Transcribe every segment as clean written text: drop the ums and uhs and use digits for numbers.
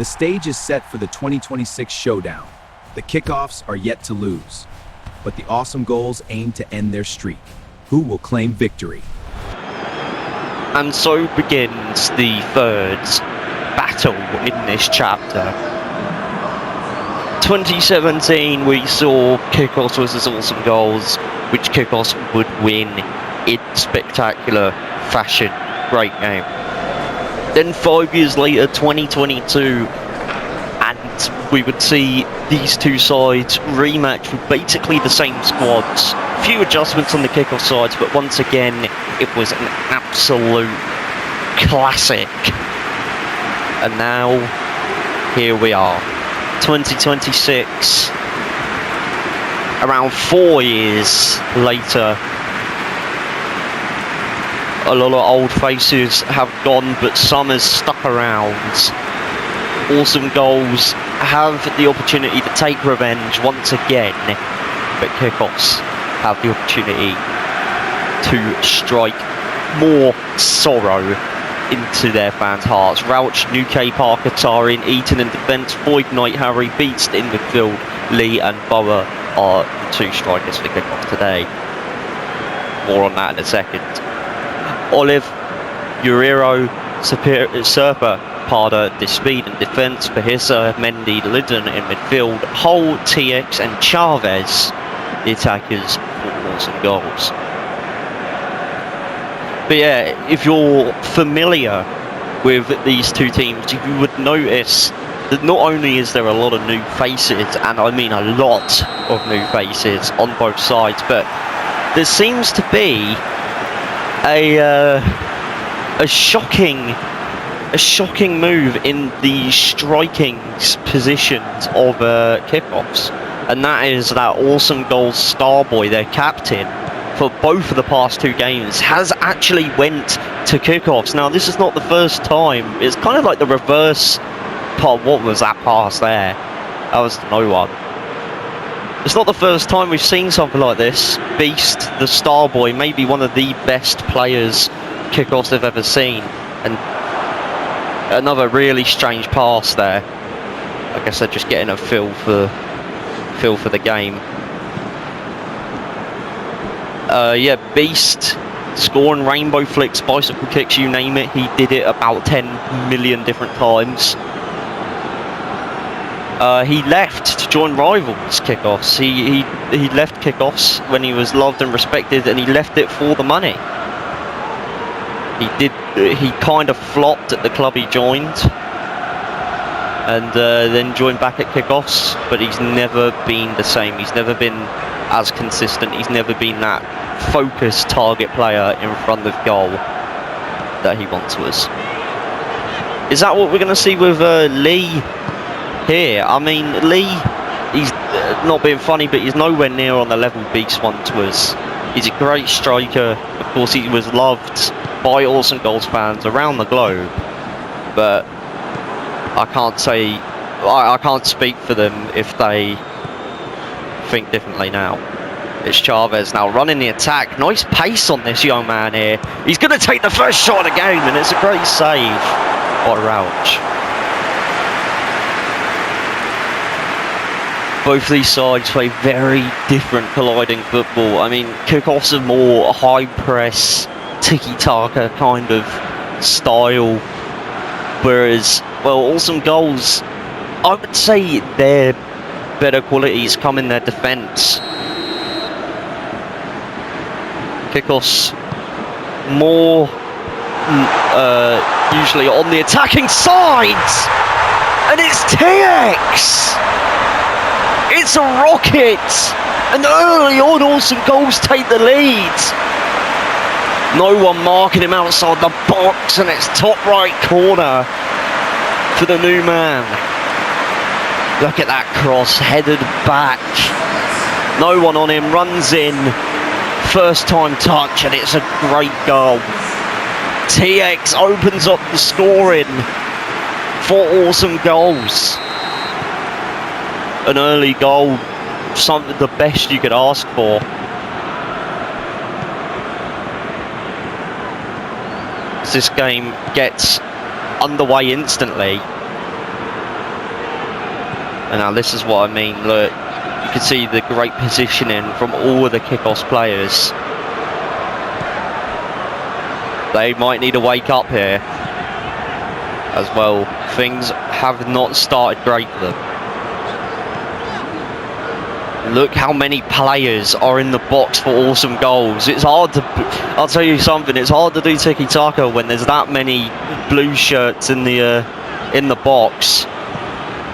The stage is set for the 2026 showdown. The kickoffs are yet to lose, but the Awesome Goals aim to end their streak. Who will claim victory? And so begins the third battle in this chapter. 2017, we saw Kickoffs versus Awesome Goals, which Kickoffs would win in spectacular fashion. Great game. Then 5 years later, 2022, and we would see these two sides rematch with basically the same squads. Few adjustments on the Kickoff sides, but once again, it was an absolute classic. And now, here we are, 2026, around 4 years later. A lot of old faces have gone, but some has stuck around. Awesome Goals have the opportunity to take revenge once again, but Kickoffs have the opportunity to strike more sorrow into their fans' hearts. Rauch, Nuke, Parker, Tarin, Eaton in defence, Void, Knight, Harry, Beast in midfield, Lee and Boa are the two strikers for Kickoff today. More on that in a second. Olive, Uriro, Serpa, Parda, Dispeed in defence, Bahisa, Mendy, Lidden in midfield, Hull, TX and Chavez, the attackers for Awesome Goals. But yeah, if you're familiar with these two teams, you would notice that not only is there a lot of new faces, and I mean a lot of new faces on both sides, but there seems to be a shocking move in the striking positions of Kickoffs, and that is that Awesome Goals Starboy, their captain for both of the past two games, has actually went to Kickoffs. Now this is not the first time. It's kind of like the reverse part. What was that pass there? That was no one. It's not the first time we've seen something like this. Beast, the Starboy, maybe one of the best players Kickoffs they've ever seen, and another really strange pass there. I guess they're just getting a feel for the game. Yeah, Beast scoring rainbow flicks, bicycle kicks, you name it. He did it about 10 million different times. He left to join rivals Kickoffs. He left Kickoffs when he was loved and respected, and he left it for the money. He kind of flopped at the club he joined, and then joined back at Kickoffs, but he's never been the same. He's never been as consistent. He's never been that focused target player in front of goal that he once was. Is that what we're going to see with Lee here? I mean, Lee, he's not being funny, but he's nowhere near on the level Beast once was. He's a great striker. Of course, he was loved by Awesome Goals fans around the globe, but I can't speak for them if they think differently now. It's Chavez now running the attack. Nice pace on this young man here. He's going to take the first shot of the game, and it's a great save by Rauch. Both these sides play very different colliding football. I mean, Kickoffs are more high press, tiki-taka kind of style, whereas, well, Awesome Goals, I would say their better qualities come in their defence. Kickoffs more usually on the attacking sides, and it's TX! It's a rocket! And early on, Awesome Goals take the lead. No one marking him outside the box, and it's top right corner for the new man. Look at that cross, headed back. No one on him, runs in. First time touch, and it's a great goal. TX opens up the scoring for Awesome Goals. An early goal, something the best you could ask for. As this game gets underway instantly, And now this is what I mean. Look, you can see the great positioning from all of the Kickoffs players. They might need to wake up here as well. Things have not started great for them. Look how many players are in the box for awesome goals. It's hard to, I'll tell you something, it's hard to do tiki-taka when there's that many blue shirts in the box.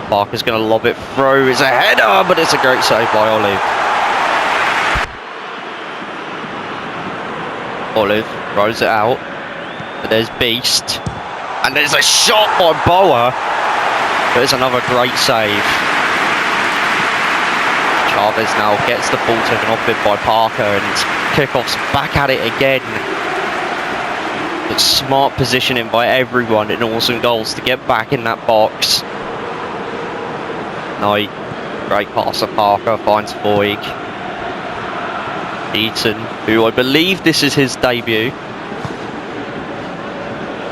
Parker's going to lob it through. It's a header, but it's a great save by Olive. Olive throws it out. But there's Beast. And there's a shot by Boa. There's another great save. Chavez now gets the ball taken off him by Parker, and Kickoffs back at it again. But smart positioning by everyone in Awesome Goals to get back in that box. Knight, great pass of Parker, finds Boyd. Eaton, who I believe this is his debut.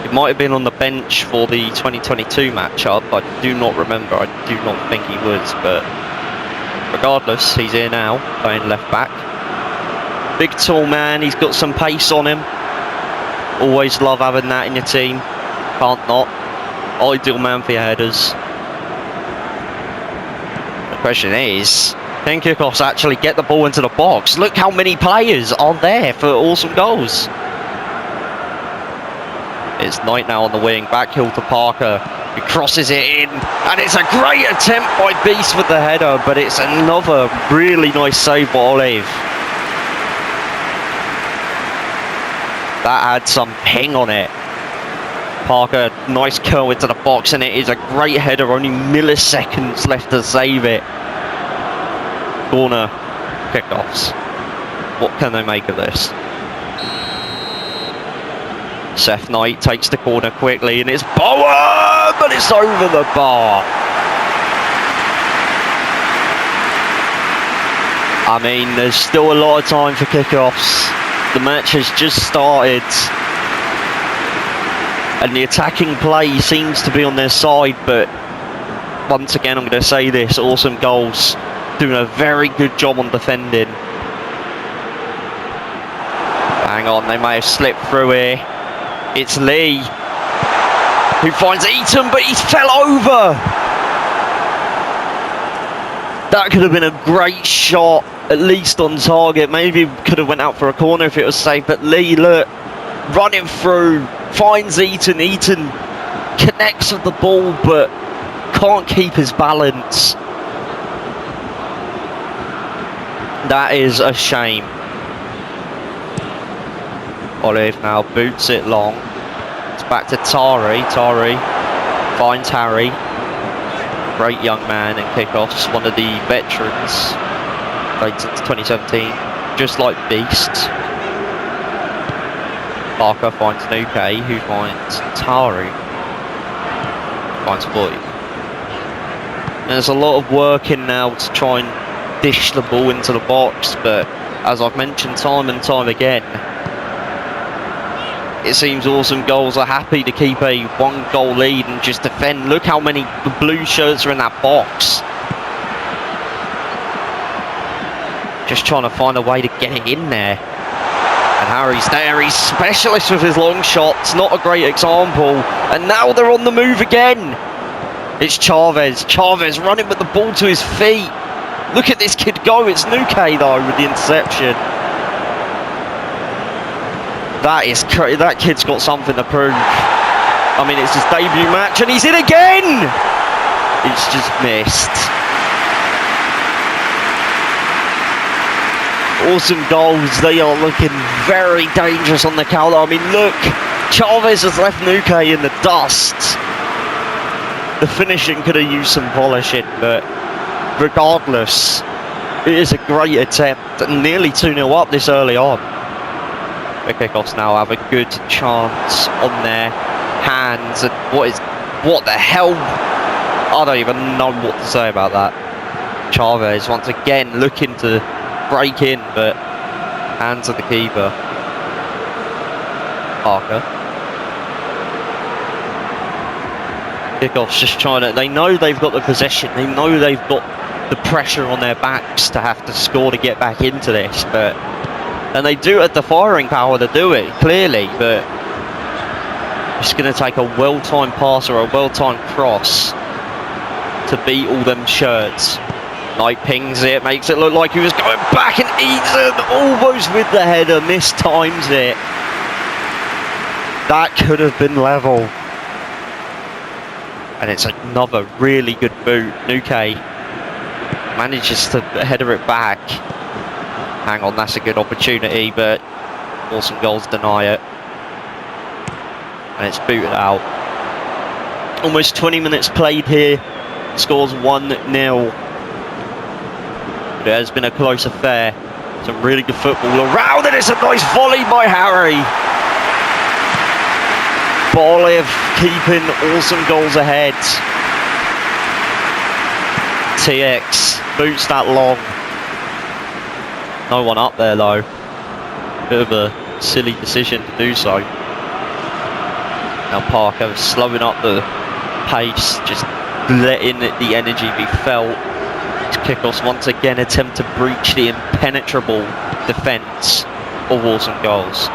He might have been on the bench for the 2022 matchup. I do not remember. I do not think he was, but regardless, he's here now, playing left back. Big tall man, he's got some pace on him. Always love having that in your team. Can't not. Ideal man for your headers. The question is, can Kickoffs actually get the ball into the box? Look how many players are there for Awesome Goals. It's Knight now on the wing, back heel to Parker. He crosses it in, and it's a great attempt by Beast with the header, but it's another really nice save by Olive. That had some ping on it. Parker, nice curl into the box, and it is a great header, only milliseconds left to save it. Corner Kickoffs. What can they make of this? Seth Knight takes the corner quickly, and it's Boa, but it's over the bar. I mean, there's still a lot of time for Kickoffs. The match has just started, and the attacking play seems to be on their side, but once again, I'm going to say this, Awesome Goals doing a very good job on defending. Hang on, they may have slipped through here. It's Lee who finds Eaton, but he fell over. That could have been a great shot, at least on target. Maybe could have went out for a corner if it was safe, but Lee, look, running through, finds Eaton. Eaton connects with the ball, but can't keep his balance. That is a shame. Olive now boots it long. It's back to Tari. Tari finds Harry. Great young man in Kickoffs, one of the veterans. Played since 2017, just like Beast. Parker finds Nuke, who finds Tari. Finds Boyd. There's a lot of work in now to try and dish the ball into the box, but as I've mentioned time and time again, it seems Awesome Goals are happy to keep a 1-goal lead and just defend. Look how many blue shirts are in that box. Just trying to find a way to get it in there. And Harry's there, he's specialist with his long shots, not a great example. And now they're on the move again. It's Chavez. Chavez running with the ball to his feet. Look at this kid go. It's Nuke though with the interception. That kid's got something to prove. I mean, it's his debut match and he's in again! It's just missed. Awesome Goals, they are looking very dangerous on the counter. I mean, look, Chavez has left Nuke in the dust. The finishing could have used some polishing, but regardless, it is a great attempt and nearly 2-0 up this early on. The Kickoffs now have a good chance on their hands, and what the hell? I don't even know what to say about that. Chavez once again looking to break in, but hands of the keeper. Parker. Kickoff's just trying to, they know they've got the possession, they know they've got the pressure on their backs to have to score to get back into this, but, and they do have the firing power to do it, clearly, but it's going to take a well-timed pass or a well-timed cross to beat all them shirts. Knight pings it, makes it look like he was going back, and Eaton almost with the header, mistimes it. That could have been level. And it's another really good boot. Nuke manages to header it back. Hang on, that's a good opportunity, but Awesome Goals deny it. And it's booted out. Almost 20 minutes played here. Scores 1-0. It has been a close affair. Some really good football around, and it's a nice volley by Harry. Olive keeping Awesome Goals ahead. TX boots that long. No one up there though. Bit of a silly decision to do so. Now Parker slowing up the pace, just letting the energy be felt. Kickoffs once again attempt to breach the impenetrable defence of Awesome Goals.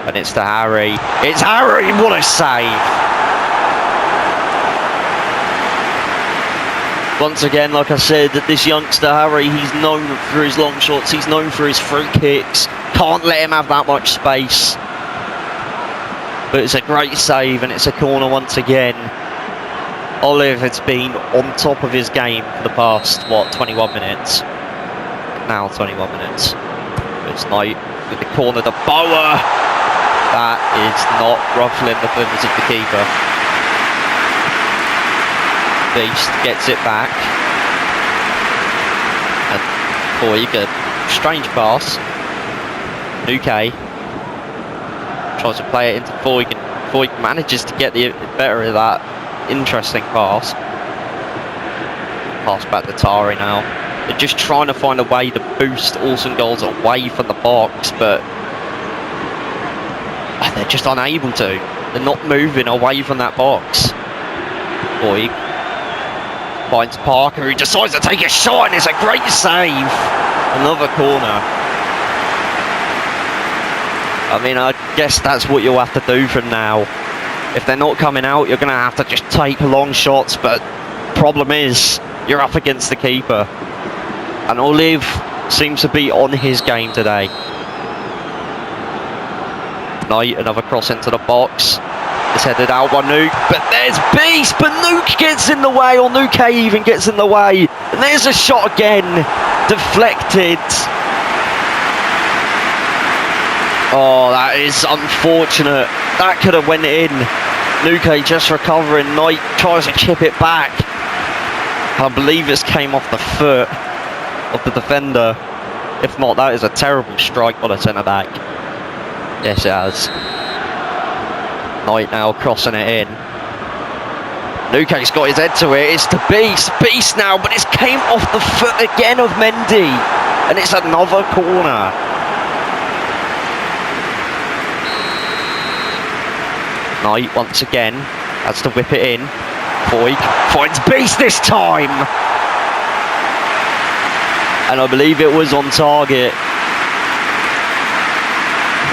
And it's to Harry. It's Harry! What a save! Once again, like I said, this youngster Harry, he's known for his long shots, he's known for his free kicks. Can't let him have that much space. But it's a great save, and it's a corner once again. Olive has been on top of his game for the past, 21 minutes? Now 21 minutes. It's Knight with the corner, the Boa! That is not ruffling the feathers of the keeper. Beast gets it back. And Foyg, a strange pass. Nuke tries to play it into Foyg, and Foyg manages to get the better of that interesting pass. Pass back to Tari now. They're just trying to find a way to boost Awesome Goals away from the box, but they're just unable to. They're not moving away from that box. Foyg finds Parker, who decides to take a shot, and it's a great save. Another corner. I mean, I guess that's what you'll have to do from now. If they're not coming out, you're going to have to just take long shots, but problem is, you're up against the keeper. And Olive seems to be on his game today. Knight, another cross into the box. It's headed out by Nuke, but there's Beast, but Nuke gets in the way, or Nuke even gets in the way. And there's a shot again, deflected. Oh, that is unfortunate. That could have went in. Nuke just recovering. Knight tries to chip it back. I believe this came off the foot of the defender. If not, that is a terrible strike by the centre back. Yes, it has. Knight now crossing it in. Nuke's got his head to it. It's to Beast. Beast now, but it's came off the foot again of Mendy. And it's another corner. Knight once again has to whip it in. Foyg finds Beast this time. And I believe it was on target.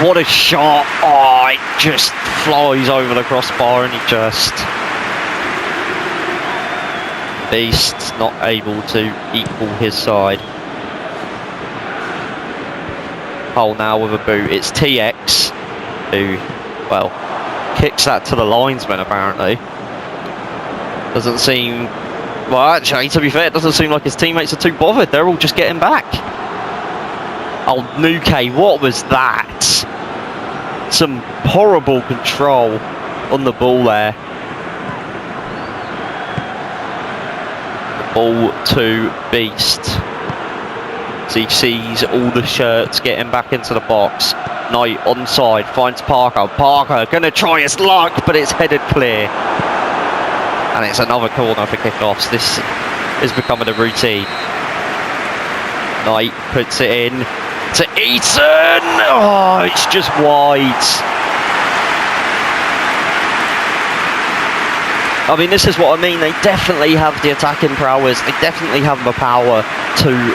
What a shot. Oh, it just flies over the crossbar, and he just... Beast's not able to equal his side. Hole now with a boot. It's TX who, well, kicks that to the linesman apparently. Doesn't seem... Well, actually, to be fair, it doesn't seem like his teammates are too bothered. They're all just getting back. Oh, Nuke, what was that? Some horrible control on the ball there. The ball to Beast. So he sees all the shirts getting back into the box. Knight onside, finds Parker. Parker going to try his luck, but it's headed clear. And it's another corner for kickoffs. This is becoming a routine. Knight puts it in to Eaton. Oh, it's just wide. I mean, this is what I mean. They definitely have the attacking prowess. They definitely have the power to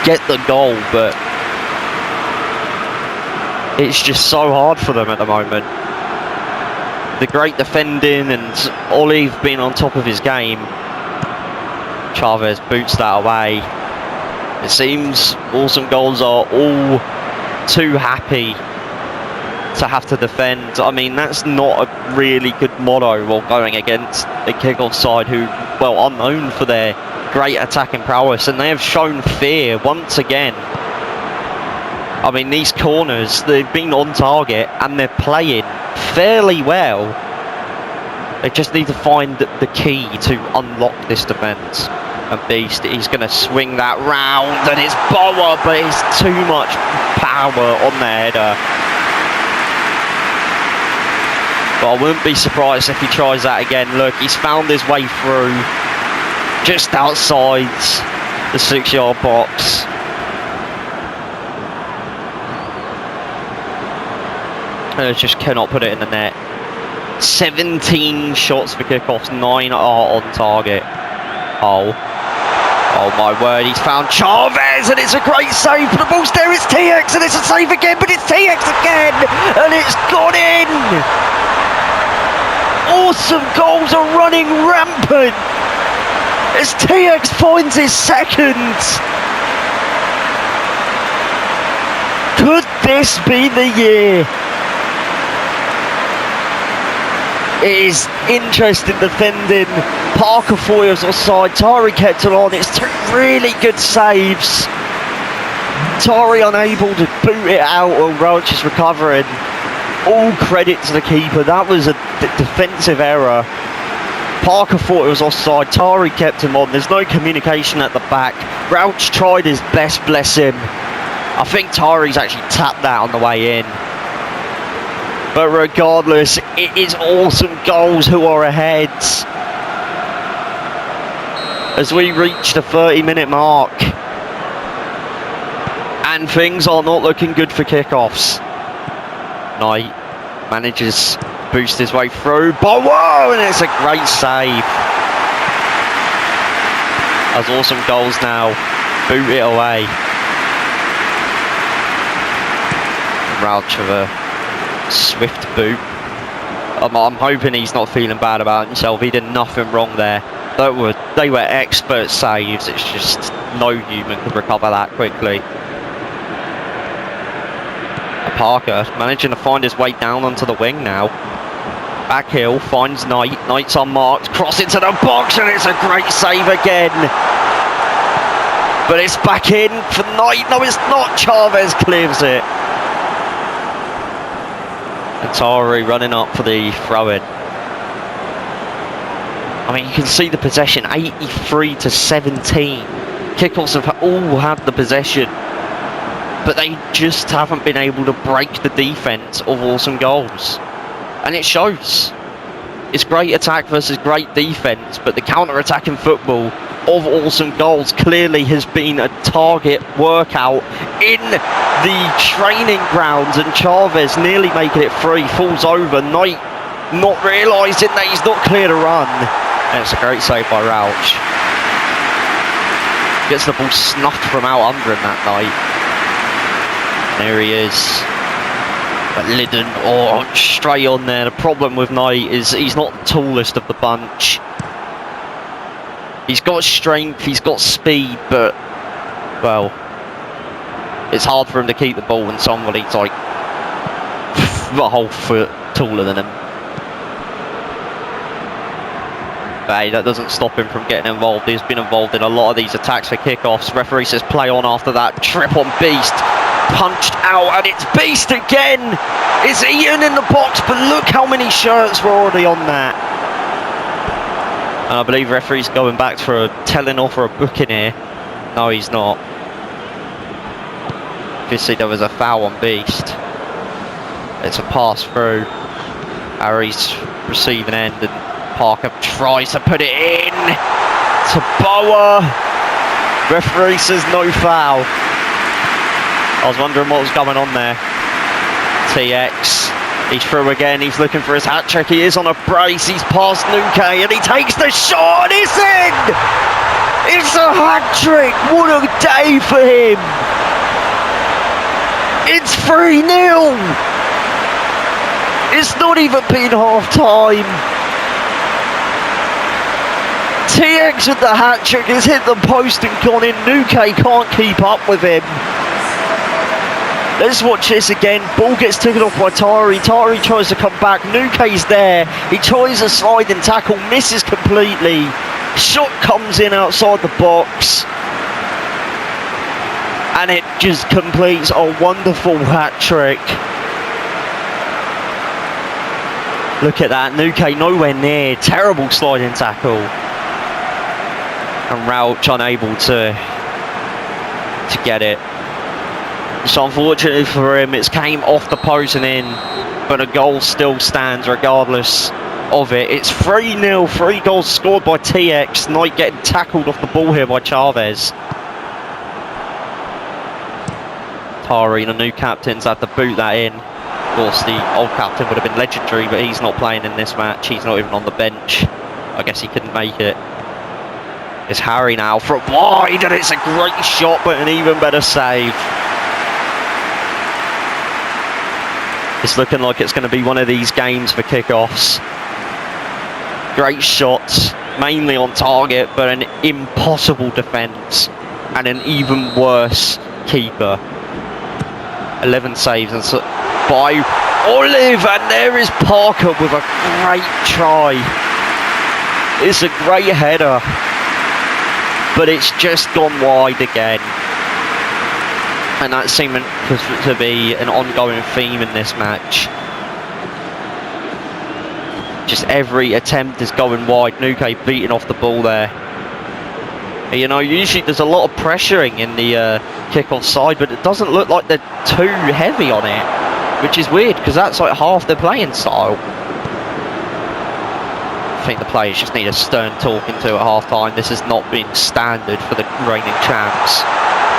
get the goal, but it's just so hard for them at the moment. The great defending and Olive being on top of his game. Chavez boots that away. It seems Awesome Goals are all too happy to have to defend. I mean, that's not a really good motto while going against a Kickoff side who, well, are known for their great attacking prowess, and they have shown fear once again. I mean, these corners, they've been on target and they're playing fairly well. They just need to find the key to unlock this defence. And Beast, he's going to swing that round, and it's Boa, but it's too much power on the header. But I wouldn't be surprised if he tries that again. Look, he's found his way through just outside the 6-yard box. And just cannot put it in the net. 17 shots for kickoffs, 9 are on target. Oh my word, he's found Chavez, and it's a great save, but the ball's there, it's TX, and it's a save again, but it's TX again, and it's gone in! Awesome Goals are running rampant as TX finds his second. Could this be the year? It is interesting defending. Parker Foyer's offside. Tari kept it on. It's 2 really good saves. Tari unable to boot it out while Roach is recovering. All credit to the keeper. That was a defensive error. Parker thought it was offside. Tari kept him on. There's no communication at the back. Rouch tried his best, bless him. I think Tari's actually tapped that on the way in. But regardless, it is Awesome Goals who are ahead. As we reach the 30-minute mark. And things are not looking good for kickoffs. Knight manages to boost his way through. But whoa! And it's a great save. As Awesome Goals now boot it away. Rouch with a swift boot. I'm hoping he's not feeling bad about himself. He did nothing wrong there. They were expert saves. It's just no human could recover that quickly. Parker managing to find his way down onto the wing now. Back heel finds Knight. Knight's unmarked. Cross into the box, and it's a great save again. But it's back in for Knight. No, it's not. Chavez clears it. Atari running up for the throw-in. I mean, you can see the possession, 83-17. Kickoffs have all had the possession, but they just haven't been able to break the defence of Awesome Goals. And it shows. It's great attack versus great defence, but the counter-attacking football of Awesome Goals clearly has been a target workout in the training grounds, and Chavez nearly making it free, falls over. Knight not realising that he's not clear to run, and it's a great save by Rouch. Gets the ball snuffed from out under him that night. There he is. But Liddon, straight on there. The problem with Knight is he's not the tallest of the bunch. He's got strength, he's got speed, but, well, it's hard for him to keep the ball when somebody's like a whole foot taller than him. But hey, that doesn't stop him from getting involved. He's been involved in a lot of these attacks for kickoffs. Referee says play on after that. Trip on Beast. Punched out, and it's Beast again. It's Ian in the box, but look how many shirts were already on that. And I believe referee's going back for a telling off or a booking here. No, he's not. Obviously, there was a foul on Beast. It's a pass through. Harry's receiving end, and Parker tries to put it in to Boa. Referee says no foul. I was wondering what was going on there. TX He's through again, he's looking for his hat-trick, he is on a brace, he's past Nuke and he takes the shot and it's in! It's a hat-trick, what a day for him! It's 3-0! It's not even been half-time! TX with the hat-trick has hit the post and gone in, Nuke can't keep up with him. Let's watch this again. Ball gets taken off by Tari. Tari tries to come back. Nuke's there. He tries a sliding tackle, misses completely. Shot comes in outside the box. And it just completes a wonderful hat trick. Look at that. Nuke nowhere near. Terrible sliding tackle. And Rauch unable to get it. So unfortunately for him, it's came off the post and in, but a goal still stands regardless of it. It's 3-0, 3 goals scored by TX. Knight getting tackled off the ball here by Chavez. Tari, the new captain's had to boot that in. Of course, the old captain would have been legendary, but he's not playing in this match. He's not even on the bench. I guess he couldn't make it. It's Harry now from wide, and it's a great shot, but an even better save. It's looking like it's going to be one of these games for kickoffs. Great shots, mainly on target, but an impossible defence and an even worse keeper. 11 saves by Olive, and there is Parker with a great try. It's a great header, but it's just gone wide again. And that seemed to be an ongoing theme in this match. Just every attempt is going wide. Nuke beating off the ball there. You know, usually there's a lot of pressuring in the kick-off side, but it doesn't look like they're too heavy on it, which is weird because that's like half their playing style. I think the players just need a stern talking to at half-time. This has not been standard for the reigning champs.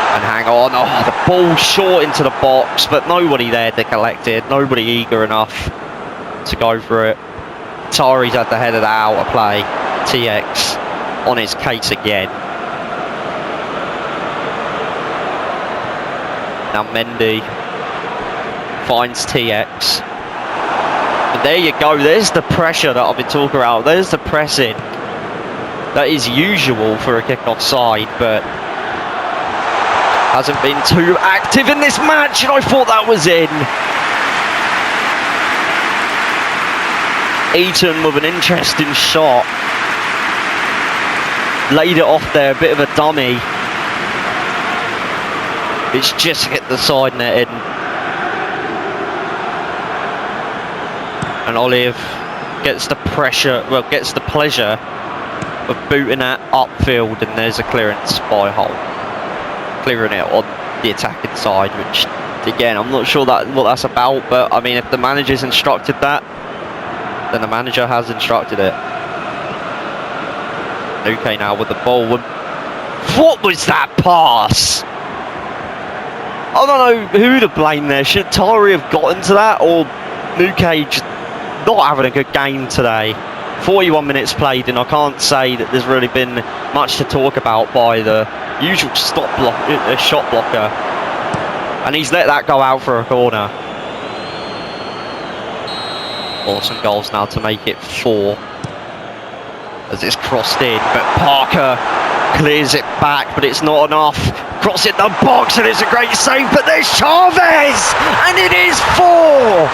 And hang on, oh, the ball short into the box, but nobody there to collect it, nobody eager enough to go for it. Tari's had the head of the out of play. TX on his case again. Now Mendy finds TX. And there you go, there's the pressure that I've been talking about, there's the pressing that is usual for a kick-off side, but hasn't been too active in this match, and I thought that was in. Eaton with an interesting shot. Laid it off there, a bit of a dummy. It's just hit the side netting. And Olive gets the pressure, well, gets the pleasure of booting that upfield, and there's a clearance by Hull. Clearing it on the attacking side, which again I'm not sure what that's about, but I mean if the manager's instructed that, then the manager has instructed it. Nuke now with the ball. What was that pass? I don't know who to blame there. Should Tari have gotten to that, or Nuke just not having a good game today? 41 minutes played, and I can't say that there's really been much to talk about by the usual shot blocker, and he's let that go out for a corner. Awesome goals now to make it 4 as it's crossed in, but Parker clears it back, but it's not enough. Cross it the box, and it's a great save, but there's Chavez, and it is 4.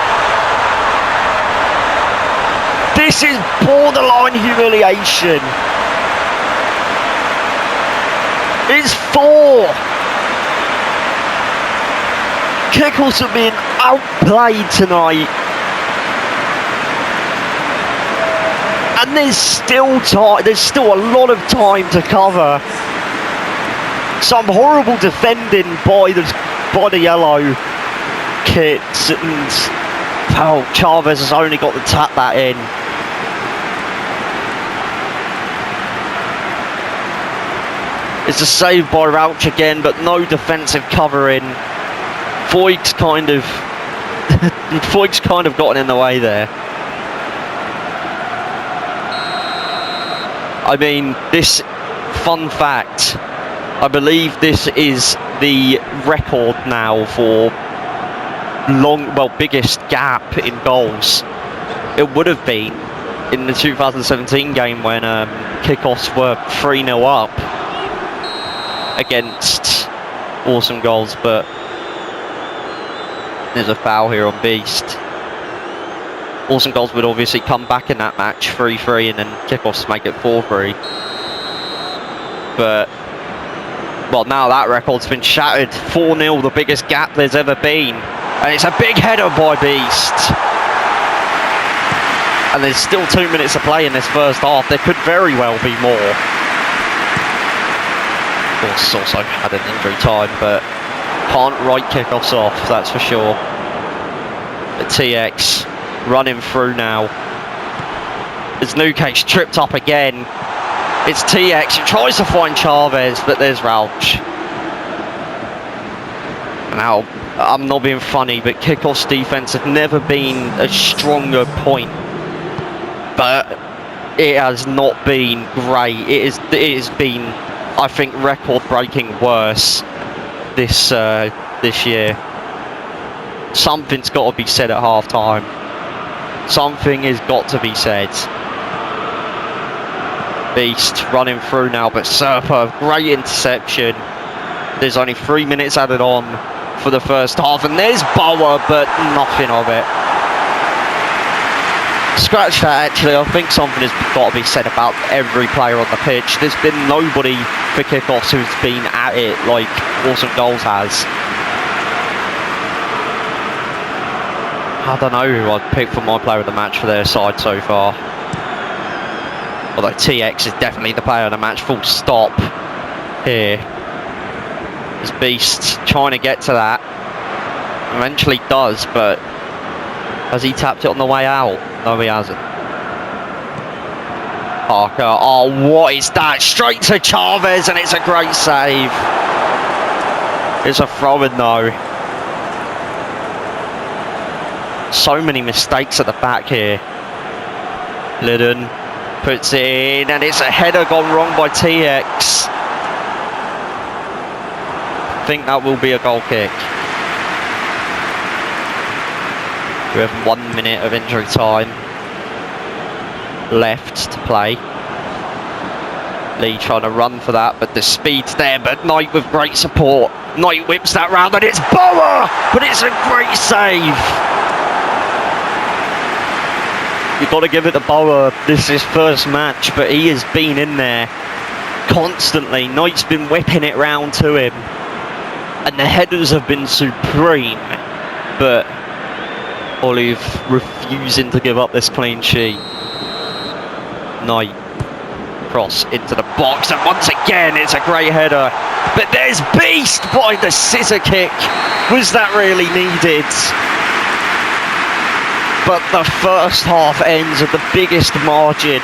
This is borderline humiliation. It's 4. Kickles have been outplayed tonight. And there's still time, there's still a lot of time to cover. Some horrible defending by the yellow kits, and oh, Chavez has only got to tap that in. It's a save by Rauch again, but no defensive covering. Voigt's kind of Foyt's kind of gotten in the way there. I mean, this, fun fact, I believe this is the record now for biggest gap in goals. It would have been in the 2017 game when Kickoffs were 3-0 up against Awesome Goals, but there's a foul here on Beast. Awesome Goals would obviously come back in that match 3-3 and then Kickoffs make it 4-3. But, well, now that record's been shattered. 4-0, the biggest gap there's ever been. And it's a big header by Beast. And there's still 2 minutes to play in this first half. There could very well be more. Of course, also had an injury time, but can't write Kickoffs off, that's for sure. But TX running through now. As Nuke's tripped up again. It's TX who tries to find Chavez, but there's Rauch. Now, I'm not being funny, but Kickoff's defense have never been a stronger point. But it has not been great. It has been, I think, record-breaking worse this year. Something's got to be said at half-time. Something has got to be said. Beast running through now, but Serpa, great interception. There's only 3 minutes added on for the first half, and there's Bower, but nothing of it. Scratch that, actually. I think something has got to be said about every player on the pitch. There's been nobody for Kickoffs who's been at it like Awesome Goals has. I don't know who I'd pick for my player of the match for their side so far. Although TX is definitely the player of the match, full stop here. As Beast trying to get to that. Eventually does, but has he tapped it on the way out? No, he hasn't. Parker, oh, what is that? Straight to Chavez, and it's a great save. It's a throw-in though. So many mistakes at the back here. Liddon puts it in, and it's a header gone wrong by TX. I think that will be a goal kick. We have 1 minute of injury time left to play. Lee trying to run for that, but the speed's there, but Knight with great support. Knight whips that round, and it's Bower, but it's a great save. You've got to give it to Bower. This is his first match, but he has been in there constantly. Knight's been whipping it round to him, and the headers have been supreme, but Olive refusing to give up this clean sheet. Knight cross into the box, and once again it's a great header, but there's Beast by the scissor kick. Was that really needed? But the first half ends at the biggest margin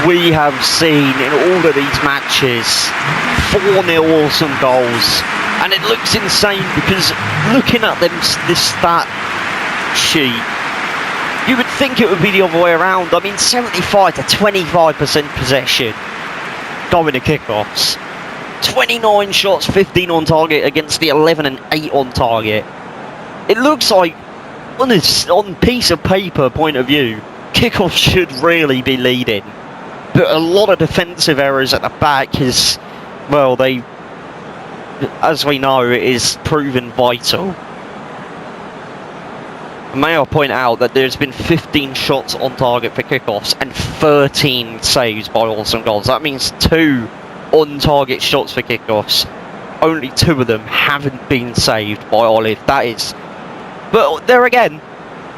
we have seen in all of these matches. 4-0 Awesome Goals, and it looks insane because looking at this stat sheet, you would think it would be the other way around. I mean, 75 to 25% possession going to Kickoffs. 29 shots, 15 on target against the 11 and 8 on target. It looks like, on piece of paper point of view, Kickoffs should really be leading. But a lot of defensive errors at the back is, well, as we know, it is proven vital. May I point out that there's been 15 shots on target for Kickoffs and 13 saves by Awesome Goals. That means 2 on-target shots for Kickoffs. Only 2 of them haven't been saved by Olive. That is... But there again,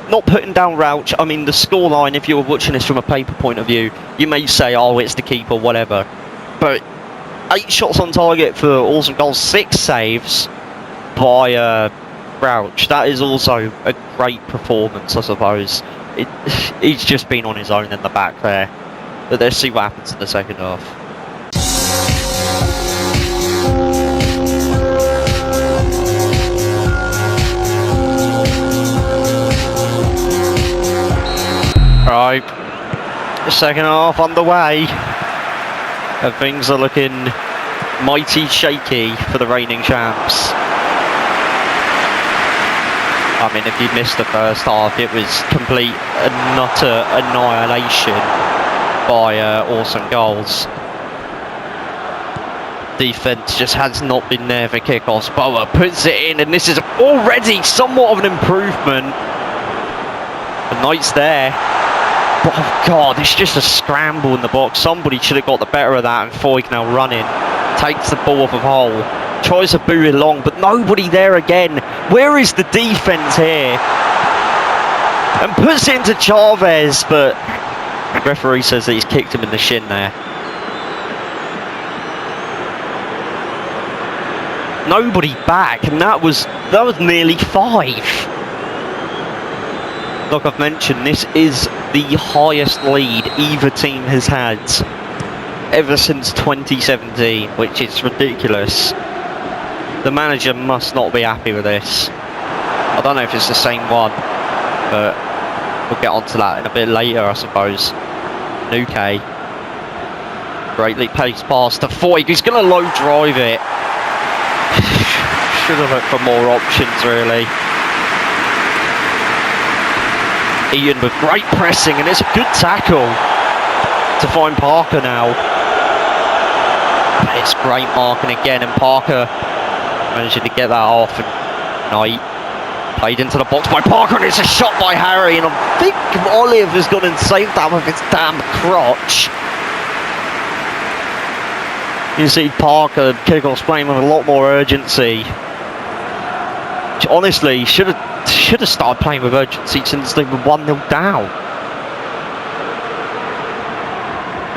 not putting down Rauch. I mean, the scoreline, if you were watching this from a paper point of view, you may say, oh, it's the keeper, whatever. But 8 shots on target for Awesome Goals, 6 saves by... Rauch. That is also a great performance, I suppose. He's just been on his own in the back there. But let's see what happens in the second half. Right, the second half underway, and things are looking mighty shaky for the reigning champs. I mean, if you missed the first half, it was complete and utter annihilation by Awesome Goals. Defense just has not been there for kickoffs. Boa puts it in, and this is already somewhat of an improvement. The Knight's there. But, oh God, it's just a scramble in the box. Somebody should have got the better of that, and Foyk now running. Takes the ball off of Hull. Tries to boot it long, but nobody there again. Where is the defense here? And puts it into Chavez, but the referee says that he's kicked him in the shin there. Nobody back, and that was nearly 5. Like I've mentioned, this is the highest lead either team has had ever since 2017, which is ridiculous. The manager must not be happy with this. I don't know if it's the same one, but we'll get onto that in a bit later, I suppose. Nuke. Greatly paced pass to Foyk. He's going to low drive it. Should have looked for more options, really. Ian with great pressing, and it's a good tackle to find Parker now. It's great marking again, and Parker managing to get that off, and Knight played into the box by Parker, and it's a shot by Harry, and I think Olive has gone and saved that with his damn crotch. You see Parker kickoffs playing with a lot more urgency. Which honestly should have started playing with urgency since they were 1-0 down.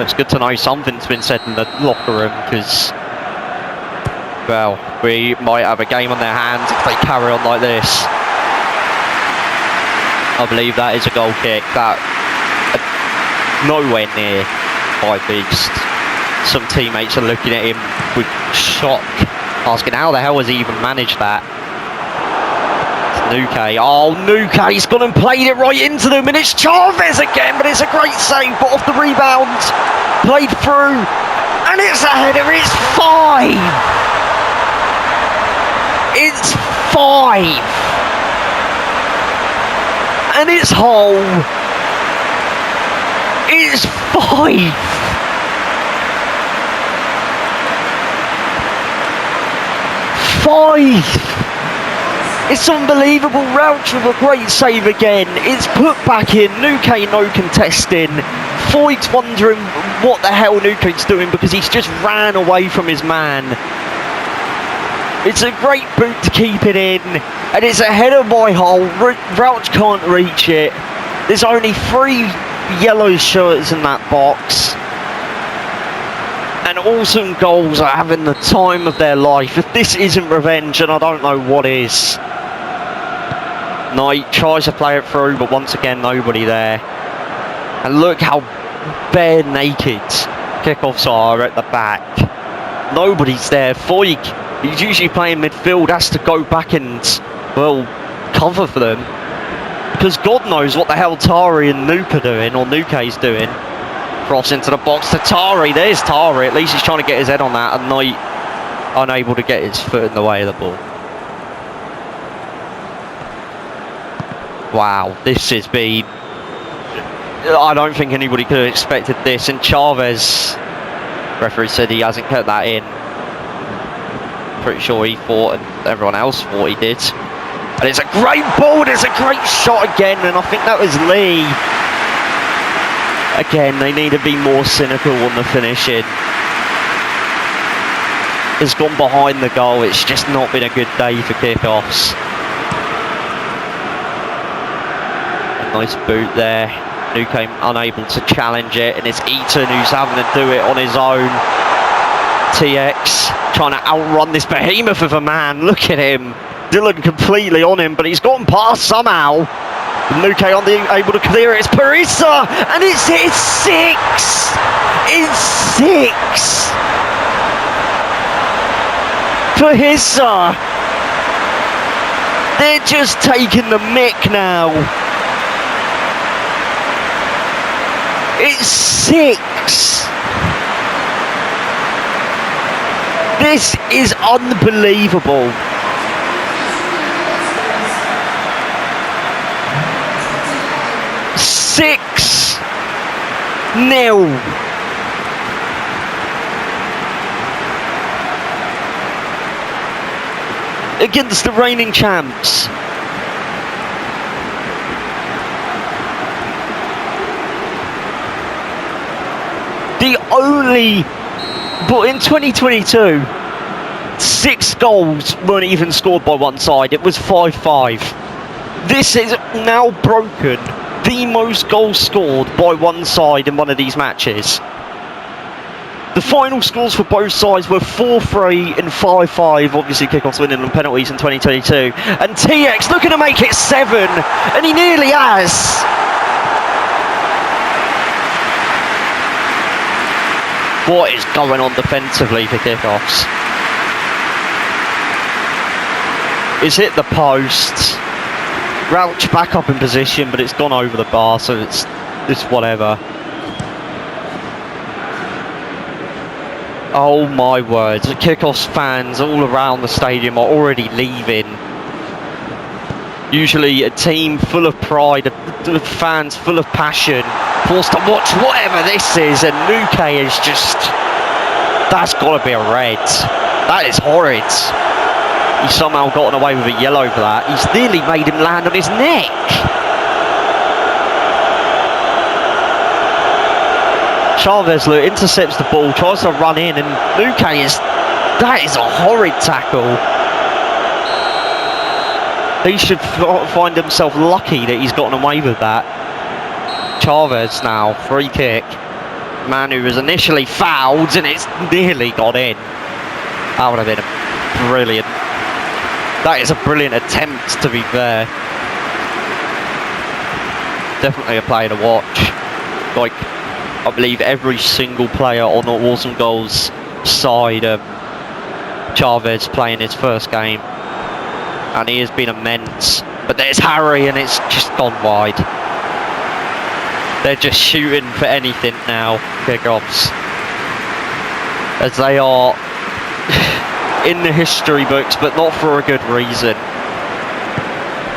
It's good to know something's been said in the locker room, because, well, we might have a game on their hands if they carry on like this. I believe that is a goal kick. That nowhere near by Beast. Some teammates are looking at him with shock, asking how the hell has he even managed that. It's Nuke. Oh, Nuke's gone and played it right into them, and it's Chavez again, but it's a great save, but off the rebound, played through, and it's a header. It's 5. It's 5. And it's Hull. It's 5. It's unbelievable. Rauch with a great save again. It's put back in. Nuke no contesting. Foyt's wondering what the hell Nuke's doing, because he's just ran away from his man. It's a great boot to keep it in, and it's a header by Hull. Rauch can't reach it. There's only 3 yellow shirts in that box. And Awesome Goals are having the time of their life. If this isn't revenge, and I don't know what is. Knight tries to play it through, but once again, nobody there. And look how bare naked kickoffs are at the back. Nobody's there. Foyk, he's usually playing midfield, has to go back and, well, cover for them. Because God knows what the hell Tari and Nuke are doing, or Nuke's doing. Cross into the box to Tari. There's Tari. At least he's trying to get his head on that, and Knight unable to get his foot in the way of the ball. Wow, this has been... I don't think anybody could have expected this. And Chavez, referee said he hasn't kept that in. Pretty sure he thought, and everyone else thought he did. And it's a great ball. There's a great shot again, and I think that was Lee. Again, they need to be more cynical on the finishing. It's gone behind the goal. It's just not been a good day for kickoffs. A nice boot there. Nuke unable to challenge it, and it's Eaton who's having to do it on his own. TX trying to outrun this behemoth of a man. Look at him. Dylan completely on him, but he's gotten past somehow. Nuke able to clear it. It's Parissa, and it's 6. It's 6. Parissa. They're just taking the mick now. It's 6. This is unbelievable. Six nil. Against the reigning champs. But in 2022, 6 goals weren't even scored by one side. It was 5-5. This is now broken the most goals scored by one side in one of these matches. The final scores for both sides were 4-3 and 5-5, obviously kickoffs winning on penalties in 2022. And TX looking to make it 7, and he nearly has. What is going on defensively for kickoffs? It's hit the post. Rauch back up in position, but it's gone over the bar, so it's whatever. Oh my word, the kickoffs fans all around the stadium are already leaving. Usually a team full of pride, fans full of passion, forced to watch whatever this is, and Luque is just... That's got to be a red. That is horrid. He's somehow gotten away with a yellow for that. He's nearly made him land on his neck. Chavez intercepts the ball, tries to run in, and Luque is... That is a horrid tackle. He should find himself lucky that he's gotten away with that. Chavez now, free kick. Man who was initially fouled, and it's nearly got in. That would have been a brilliant... That is a brilliant attempt, to be fair. Definitely a player to watch. Like, I believe every single player on the Awesome Goals side, Chavez playing his first game. And he has been immense. But there's Harry, and it's just gone wide. They're just shooting for anything now, kickoffs. As they are in the history books, but not for a good reason.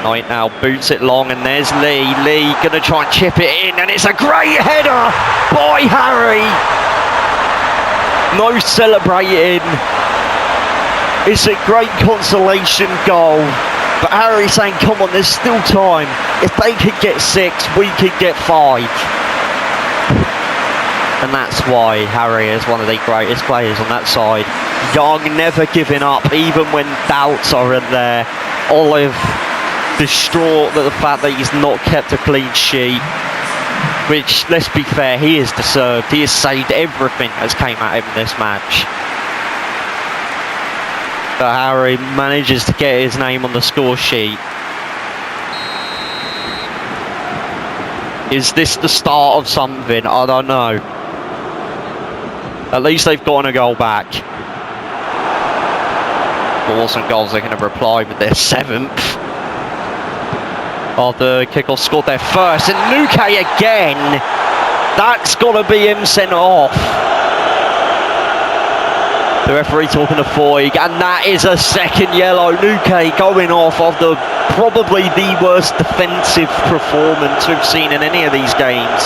Knight now boots it long, and there's Lee. Lee gonna try and chip it in, and it's a great header by Harry. No celebrating. It's a great consolation goal. But Harry saying, come on, there's still time. If they could get 6, we could get 5. And that's why Harry is one of the greatest players on that side. Young, never giving up, even when doubts are in there. Olive, distraught at the fact that he's not kept a clean sheet. Which, let's be fair, he has deserved. He has saved everything that's came at him in this match. But Harry manages to get his name on the score sheet. Is this the start of something? I don't know. At least they've gotten a goal back. The Awesome Goals are going to reply with their 7th. Oh, the kickoff scored their first, and Luque again. That's got to be him sent off. The referee talking to Foyg, and that is a second yellow. Luque going off of probably the worst defensive performance we've seen in any of these games.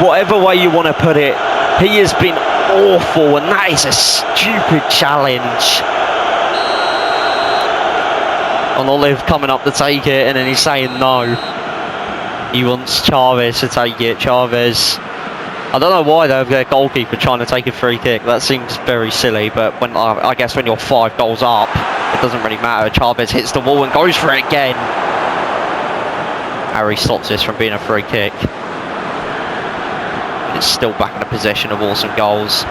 Whatever way you want to put it, he has been awful, and that is a stupid challenge. And Olive coming up to take it, and then he's saying no. He wants Chavez to take it. Chavez... I don't know why they're their goalkeeper trying to take a free kick. That seems very silly, but when I guess when you're 5 goals up, it doesn't really matter. Chavez hits the wall and goes for it again. Harry stops this from being a free kick. It's still back in the possession of Awesome Goals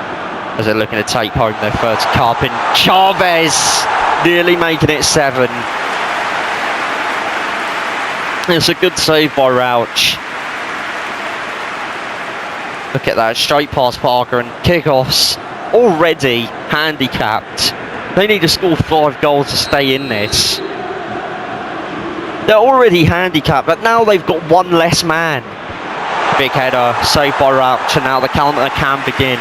as they're looking to take home their first cup. And Chavez nearly making it 7. It's a good save by Rauch. Look at that, straight past Parker, and kickoffs already handicapped. They need to score 5 goals to stay in this. They're already handicapped, but now they've got 1 less man. Big header, saved by Rauch, and now the counter can begin.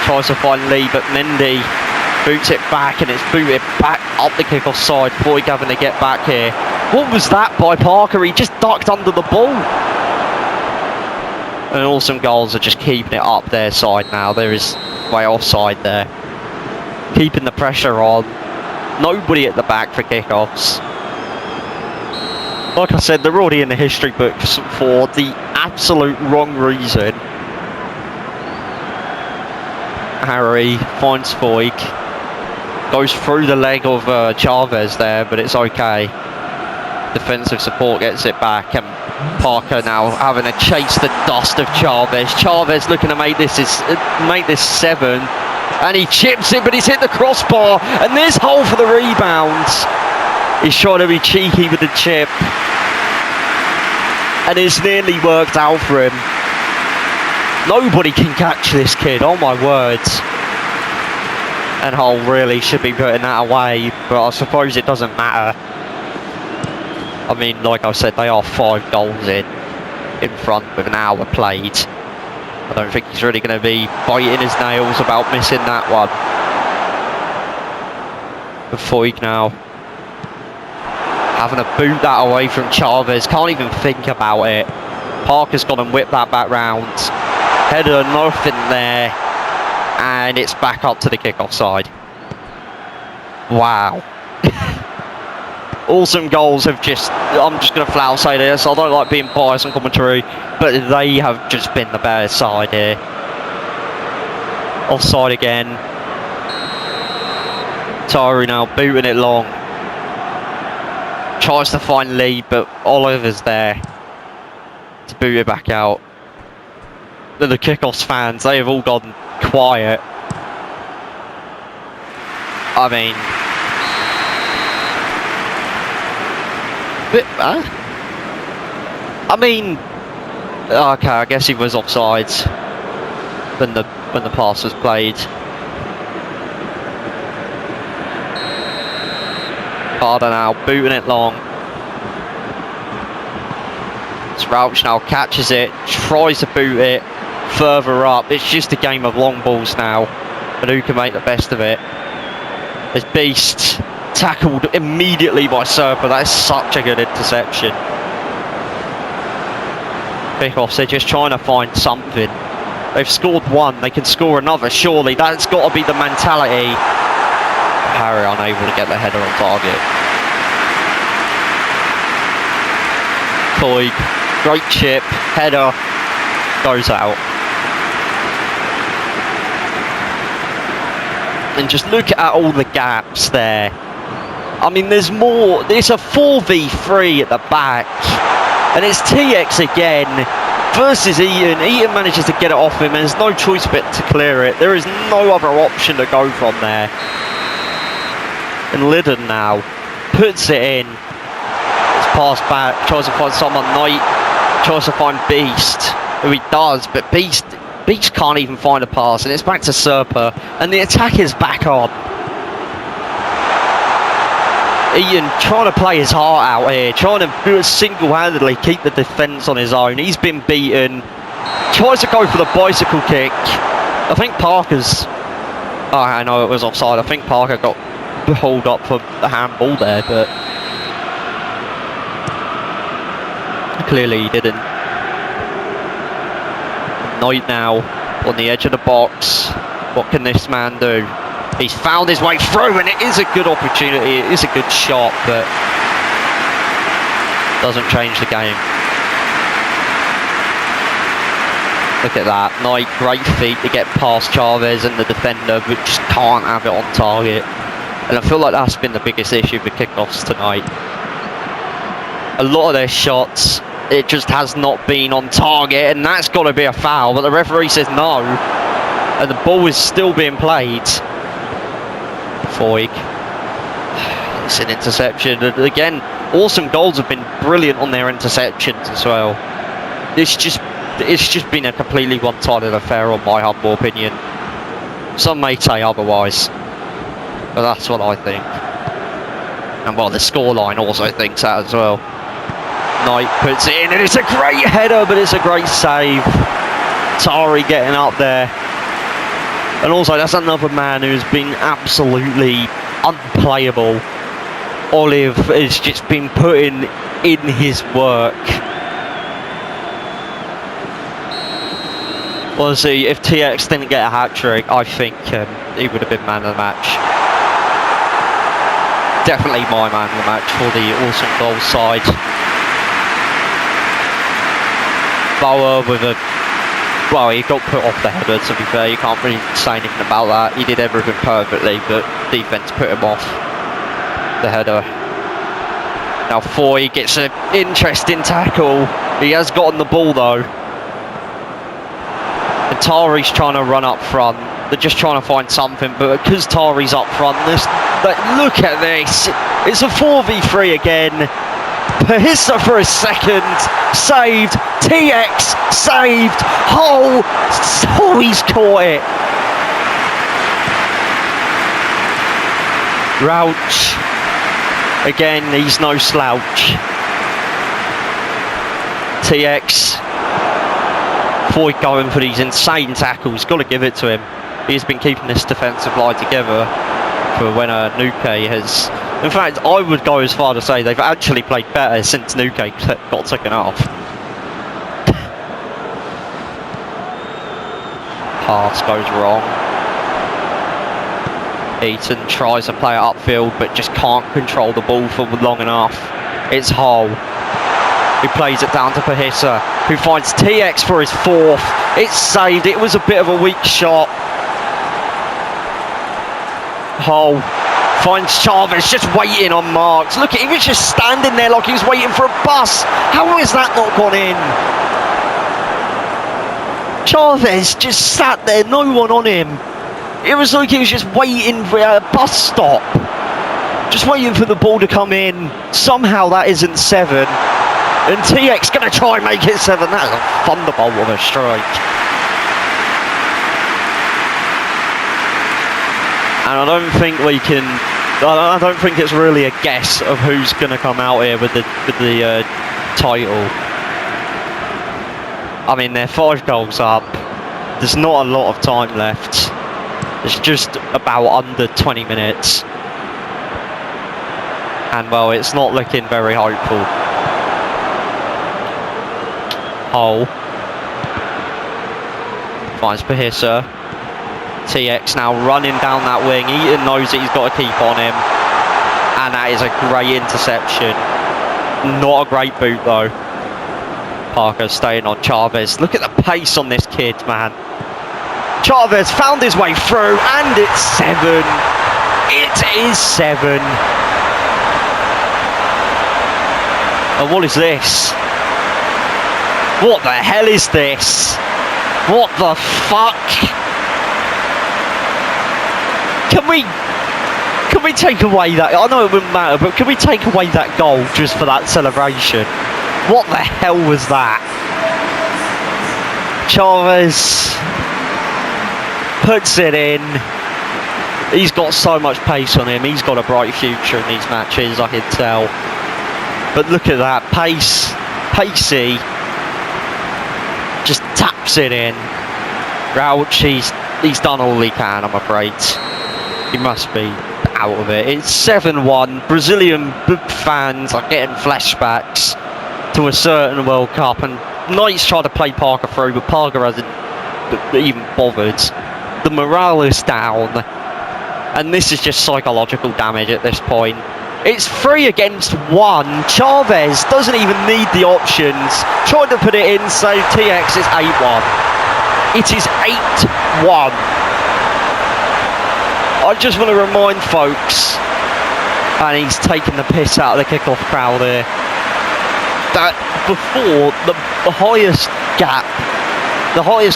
Tries to find Lee, but Mendy boots it back, and it's booted back up the kick-off side. Foyk having to get back here. What was that by Parker? He just ducked under the ball. And Awesome Goals are just keeping it up their side now. There is way offside there. Keeping the pressure on. Nobody at the back for kick-offs. Like I said, they're already in the history books for the absolute wrong reason. Harry finds Foyk. Goes through the leg of Chavez there, but it's okay. Defensive support gets it back, and Parker now having to chase the dust of Chavez. Chavez looking to make this 7, and he chips it, but he's hit the crossbar, and there's Hull for the rebounds. He's trying to be cheeky with the chip, and it's nearly worked out for him. Nobody can catch this kid, oh my words. And Hull really should be putting that away, but I suppose it doesn't matter. I mean, like I said, they are 5 goals in front with an hour played. I don't think he's really going to be biting his nails about missing that one. But Foyk now having to boot that away from Chavez. Can't even think about it. Parker's gone and whipped that back round. Header, nothing there. And it's back up to the kick-off side. Wow. Awesome Goals have just, I'm just going to flat out say this, I don't like being biased on commentary, but they have just been the better side here. Offside again. Tari now booting it long. Tries to find Lee, but Oliver's there to boot it back out. The Kickoffs fans, they have all gone quiet. I mean, okay, I guess he was offside when the pass was played. Carter now booting it long. Rauch now catches it, tries to boot it further up. It's just a game of long balls now, but who can make the best of it? As Beast tackled immediately by Serpa. That is such a good interception. Kickoffs, they're just trying to find something. They've scored one, they can score another, surely. That's got to be the mentality. Harry unable to get the header on target. Foyk, great chip, header, goes out. And just look at all the gaps there. I mean, there's more. There's a 4v3 at the back, and it's TX again versus Eaton. Eaton manages to get it off him, and there's no choice but to clear it. There is no other option to go from there. And Liddon now puts it in. It's passed back, tries to find someone. Knight tries to find Beast, who he does, but Beast can't even find a pass, and it's back to Serpa, and the attack is back on. Ian trying to play his heart out here, trying to single-handedly keep the defence on his own. He's been beaten. Tries to go for the bicycle kick. I think Parker's... Oh, I know it was offside. I think Parker got pulled up for the handball there, but... clearly he didn't. Knight now on the edge of the box. What can this man do? He's found his way through, and it is a good opportunity. It is a good shot, but doesn't change the game. Look at that. Knight, great feet to get past Chavez and the defender, but just can't have it on target. And I feel like that's been the biggest issue with Kickoffs tonight. A lot of their shots, it just has not been on target, and that's got to be a foul, but the referee says no, and the ball is still being played. Foyk, it's an interception, and again, Awesome Goals have been brilliant on their interceptions as well. It's just been a completely one-sided affair, on my humble opinion. Some may say otherwise, but that's what I think. And well, the scoreline also thinks that as well. Knight puts it in, and it's a great header, but it's a great save. Tari getting up there. And also, that's another man who's been absolutely unplayable. Olive has just been putting in his work. Honestly, if TX didn't get a hat-trick, I think he would have been man of the match. Definitely my man of the match for the awesome goal side. Boa with a... Well, he got put off the header, to be fair. You can't really say anything about that. He did everything perfectly, but defence put him off the header. Now Foy gets an interesting tackle. He has gotten the ball, though. And Tari's trying to run up front. They're just trying to find something, but because Tari's up front, look at this. It's a 4v3 again. Pahissa for a second. Saved. TX saved. Oh, he's caught it. Rauch. Again, he's no slouch. TX. Foy going for these insane tackles. Got to give it to him. He's been keeping this defensive line together for when Nuke has... In fact, I would go as far to say they've actually played better since Nuke got taken off. Pass goes wrong. Eaton tries to play it upfield, but just can't control the ball for long enough. It's Hull, who plays it down to Pahissa, who finds TX for his fourth. It's saved. It was a bit of a weak shot. Hull finds Chavez just waiting on marks. Look, he was just standing there like he was waiting for a bus. How has that not gone in? Chavez just sat there, no one on him. It was like he was just waiting for a bus stop. Just waiting for the ball to come in. Somehow that isn't 7. And TX going to try and make it 7. That's a thunderbolt of a strike. And I don't think we can... I don't think it's really a guess of who's going to come out here with the title. I mean, they're 5 goals up. There's not a lot of time left. It's just about under 20 minutes. And, well, it's not looking very hopeful. Hull finds Pahissa. TX now running down that wing. Eaton knows that he's got to keep on him. And that is a great interception. Not a great boot, though. Parker staying on Chavez. Look at the pace on this kid, man. Chavez found his way through, and it's 7. It is 7. And what is this? What the hell is this? What the fuck? Can we take away that? I know it wouldn't matter, but can we take away that goal just for that celebration? What the hell was that? Chavez puts it in. He's got so much pace on him. He's got a bright future in these matches, I can tell. But look at that, pacey. Just taps it in. Rauch, he's done all he can, I'm afraid. He must be out of it. It's 7-1. Brazilian fans are getting flashbacks to a certain World Cup, and Knights tried to play Parker through, but Parker hasn't even bothered. The morale is down, and this is just psychological damage at this point. It's 3 against 1. Chavez doesn't even need the options. Tried to put it in, so TX is 8-1. It is 8-1. I just want to remind folks, and he's taking the piss out of the kickoff crowd here, that before the highest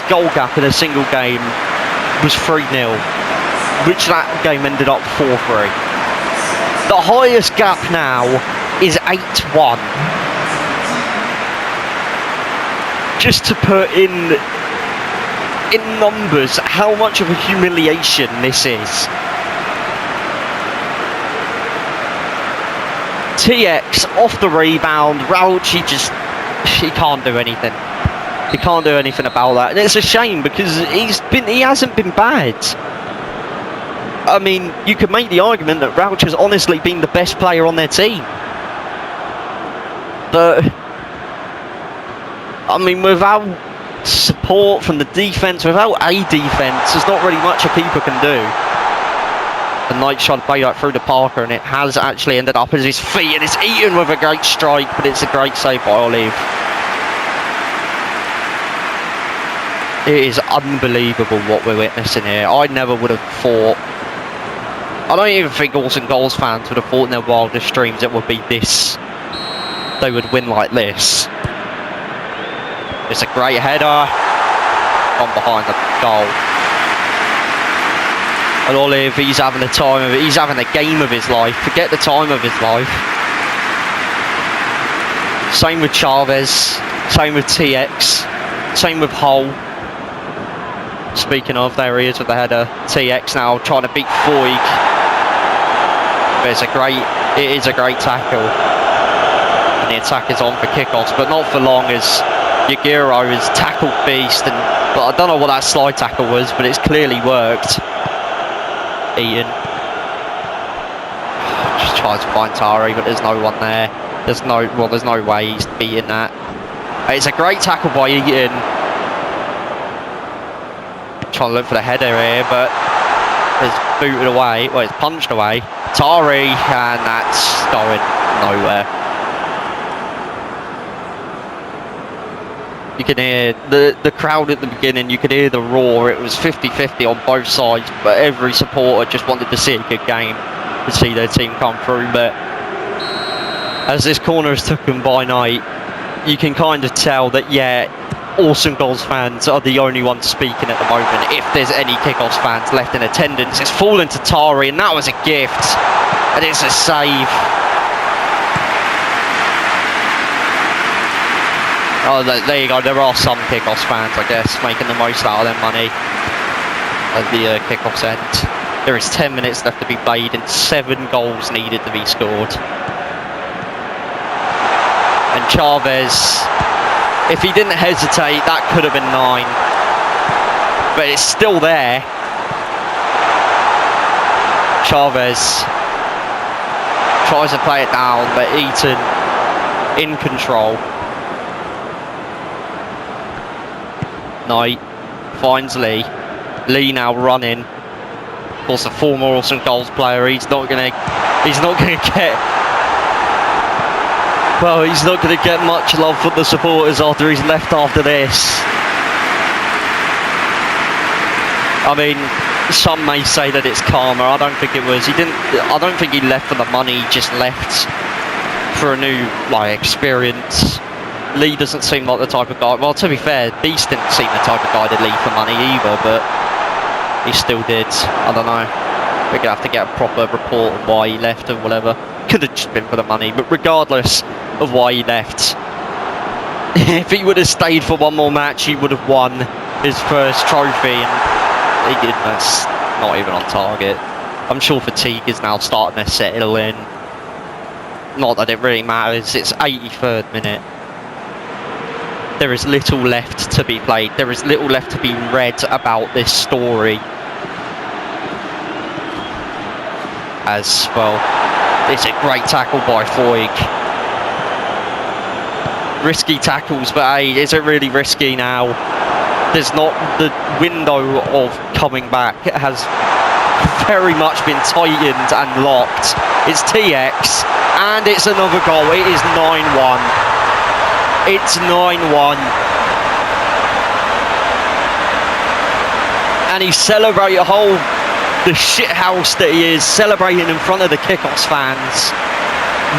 goal gap in a single game was 3-0, which that game ended up 4-3. The highest gap now is 8-1. Just to put in numbers how much of a humiliation this is. TX off the rebound. Rauch, he can't do anything. He can't do anything about that, and it's a shame because he hasn't been bad. I mean, you could make the argument that Rauch has honestly been the best player on their team. But I mean, without support from the defence, without a defence, there's not really much a keeper can do. The Knight shot play that through to Parker, and it has actually ended up at his feet, and it's eaten with a great strike, but it's a great save by Olive. It is unbelievable what we're witnessing here. I never would have thought. I don't even think Awesome Goals fans would have thought in their wildest dreams it would be this. They would win like this. It's a great header on behind the goal. And Olive, he's having the time of it. He's having the game of his life. Forget the time of his life. Same with Chavez. Same with TX. Same with Hull. Speaking of, there he is with the header. TX now trying to beat Foyg. But it is a great tackle. And the attack is on for kickoffs, but not for long as Yagiro is tackled beast. But I don't know what that slide tackle was, but it's clearly worked. Ian just tries to find Tari, but there's no one there. There's no way he's beating that. It's a great tackle by Ian. Trying to look for the header here, but it's booted away. Well, it's punched away. Tari, and that's going nowhere. You can hear the crowd at the beginning. You could hear the roar. It was 50-50 on both sides, but every supporter just wanted to see a good game, to see their team come through. But as this corner is taken by Knight, you can kind of tell that, yeah, Awesome Goals fans are the only ones speaking at the moment. If there's any Kickoffs fans left in attendance, it's fallen to Tari, and that was a gift, and it's a save. Oh, there you go. There are some Kickoffs fans, I guess, making the most out of their money at the Kickoffs end. There is 10 minutes left to be played and 7 goals needed to be scored. And Chavez, if he didn't hesitate, that could have been 9. But it's still there. Chavez tries to play it down, but Eaton in control. Knight finds Lee. Lee now running. Of course, a former Awesome Goals player. He's not gonna get. Well, he's not going to get much love from the supporters after he's left after this. I mean, some may say that it's karma. I don't think it was. I don't think he left for the money. He just left for a new experience. Lee doesn't seem like the type of guy. Well, to be fair, Beast didn't seem the type of guy to leave for money either, but he still did. I don't know. We're going to have to get a proper report on why he left or whatever. Could have just been for the money, but regardless of why he left, if he would have stayed for one more match, he would have won his first trophy, and he didn't. That's not even on target. I'm sure fatigue is now starting to settle in. Not that it really matters. It's 83rd minute. There is little left to be played. There is little left to be read about this story. As well, it's a great tackle by Foyg. Risky tackles, but hey, is it really risky now? There's not the window of coming back. It has very much been tightened and locked. It's TX, and it's another goal. It is 9-1. It's 9-1. And he's celebrating the shithouse that he is, celebrating in front of the Kickoffs fans,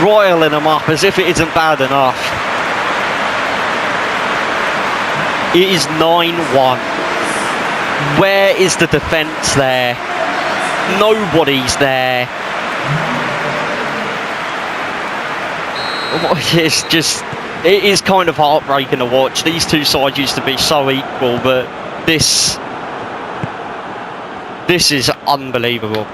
roiling them up as if it isn't bad enough. It is 9-1. Where is the defence there? Nobody's there. It's just, it is kind of heartbreaking to watch. These two sides used to be so equal, but this is unbelievable.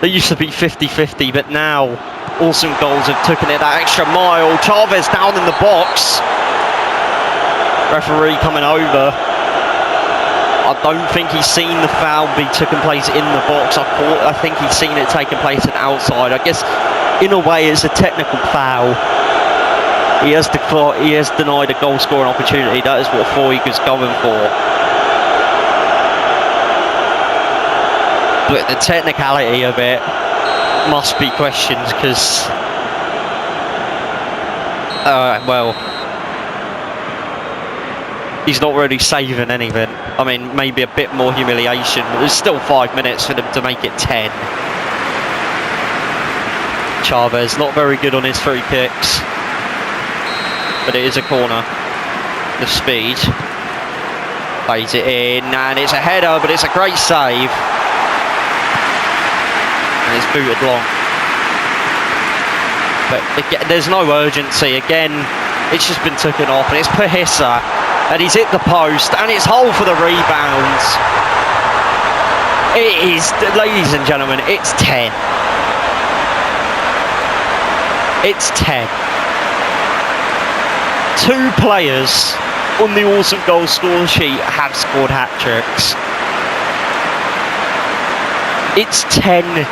They used to be 50-50, but now Awesome Goals have taken it that extra mile. Chavez down in the box. Referee coming over. I don't think he's seen the foul be taking place in the box. I think he's seen it taking place at outside. I guess in a way it's a technical foul. He has denied a goal scoring opportunity. That is what Foyk is going for. But the technicality of it must be questioned because, well, he's not really saving anything. I mean, maybe a bit more humiliation, but there's still 5 minutes for them to make it 10. Chavez not very good on his free kicks, but it is a corner. The speed plays it in, and it's a header, but it's a great save. And it's booted long. But again, there's no urgency. Again, it's just been taken off, and it's Pahissa. And he's hit the post, and it's Hull for the rebound. It is, ladies and gentlemen, it's 10. It's 10. 2 players on the Awesome Goal score sheet have scored hat-tricks. It's 10-1.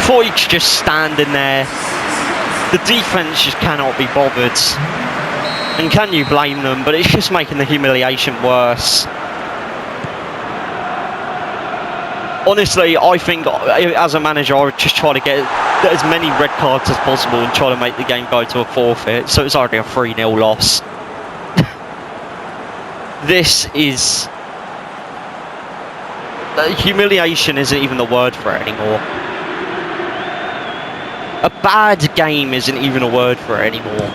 Foyk just standing there. The defence just cannot be bothered. And can you blame them? But it's just making the humiliation worse. Honestly, I think as a manager, I would just try to get as many red cards as possible and try to make the game go to a forfeit. So it's already a 3-0 loss. This is... humiliation isn't even the word for it anymore. A bad game isn't even a word for it anymore.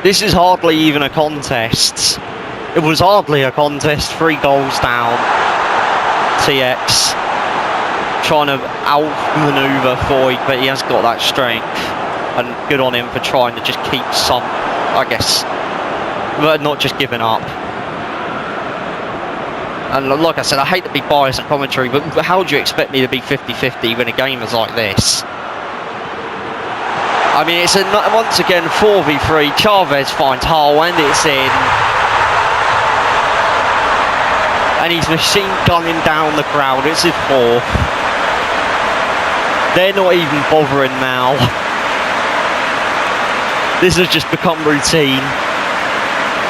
This is hardly even a contest. It was hardly a contest. 3 goals down. TX trying to outmaneuver Foyk, but he has got that strength. And good on him for trying to just keep some, I guess, but not just giving up. And like I said, I hate to be biased in commentary, but how do you expect me to be 50-50 when a game is like this? I mean, it's once again 4v3. Chavez finds Hull, and it's in. And he's machine gunning down the crowd. It's his 4th. They're not even bothering now. This has just become routine.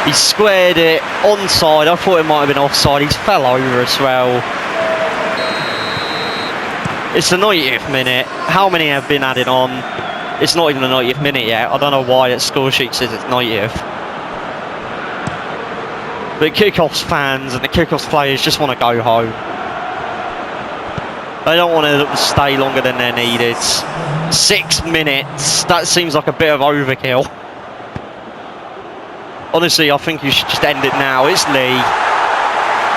He squared it onside. I thought it might have been offside. He's fell over as well. It's the 90th minute. How many have been added on? It's not even the 90th minute yet. I don't know why the score sheet says it's 90th. But Kickoffs fans and the Kickoffs players just want to go home. They don't want to stay longer than they're needed. 6 minutes. That seems like a bit of overkill. Honestly, I think you should just end it now. It's Lee.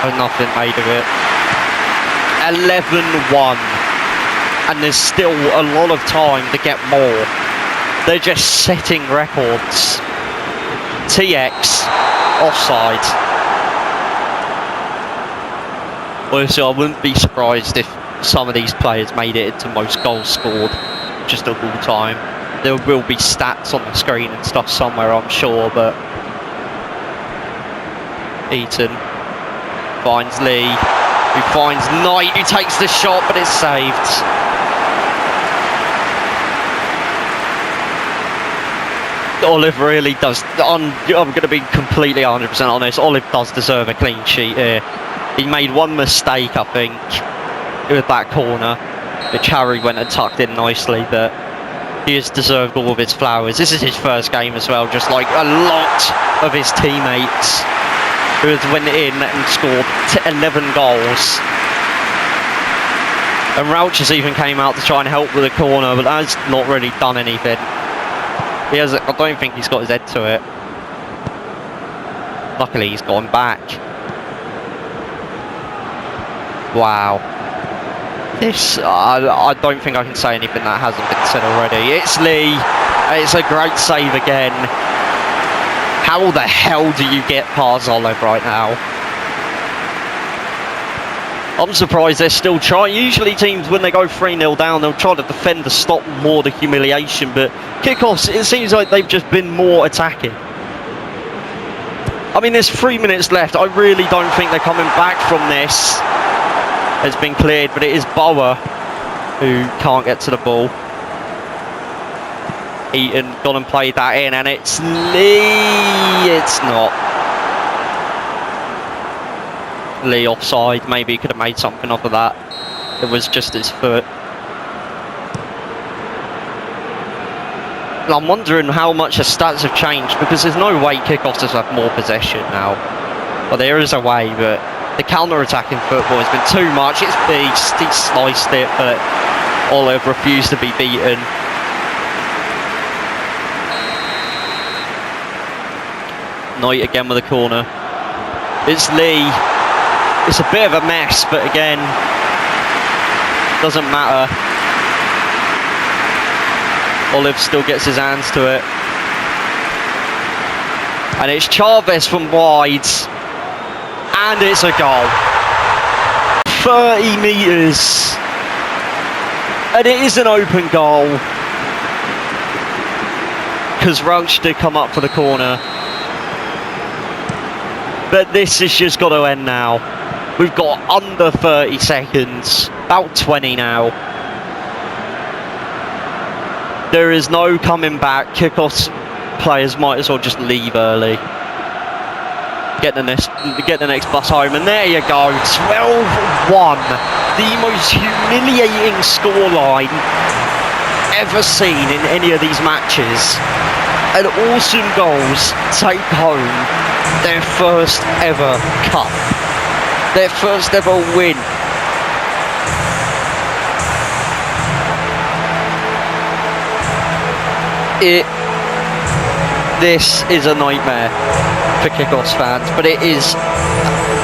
There's nothing made of it. 11-1. And there's still a lot of time to get more. They're just setting records. TX, offside. Honestly, I wouldn't be surprised if some of these players made it into most goals scored just of all time. There will be stats on the screen and stuff somewhere, I'm sure, but... Eaton finds Lee, who finds Knight, who takes the shot, but it's saved. Olive really does, I'm going to be completely 100% honest, Olive does deserve a clean sheet here. He made one mistake, I think, with that corner, which Harry went and tucked in nicely, but he has deserved all of his flowers. This is his first game as well, just like a lot of his teammates who has went in and scored 11 goals. And Rauches even came out to try and help with the corner, but that's not really done anything. He has, I don't think he's got his head to it. Luckily he's gone back. Wow. This, I don't think I can say anything that hasn't been said already. It's Lee. It's a great save again. How the hell do you get past Olive right now? I'm surprised they're still trying. Usually teams, when they go 3-0 down, they'll try to defend to stop more the humiliation, but kickoffs, it seems like they've just been more attacking. I mean, there's 3 minutes left. I really don't think they're coming back from this. It's been cleared, but it is Boa who can't get to the ball. Eaton gone and played that in, and it's Lee. It's not. Lee offside. Maybe he could have made something off of that. It was just his foot. And I'm wondering how much the stats have changed, because there's no way kickoffs does have more possession now. Well, there is a way, but the counter-attacking football has been too much. It's Beast. He sliced it, but Olive refused to be beaten. Knight again with a corner. It's Lee. It's a bit of a mess, but again, doesn't matter. Olive still gets his hands to it. And it's Chavez from wide. And it's a goal. 30 metres. And it is an open goal. Because Roach did come up for the corner. But this has just got to end now. We've got under 30 seconds. About 20 now. There is no coming back. Kickoffs players might as well just leave early. Get the next bus home, and there you go. 12-1. The most humiliating scoreline ever seen in any of these matches. And Awesome Goals take home their first ever cup. Their first ever win. This is a nightmare for Kickoffs fans, but it is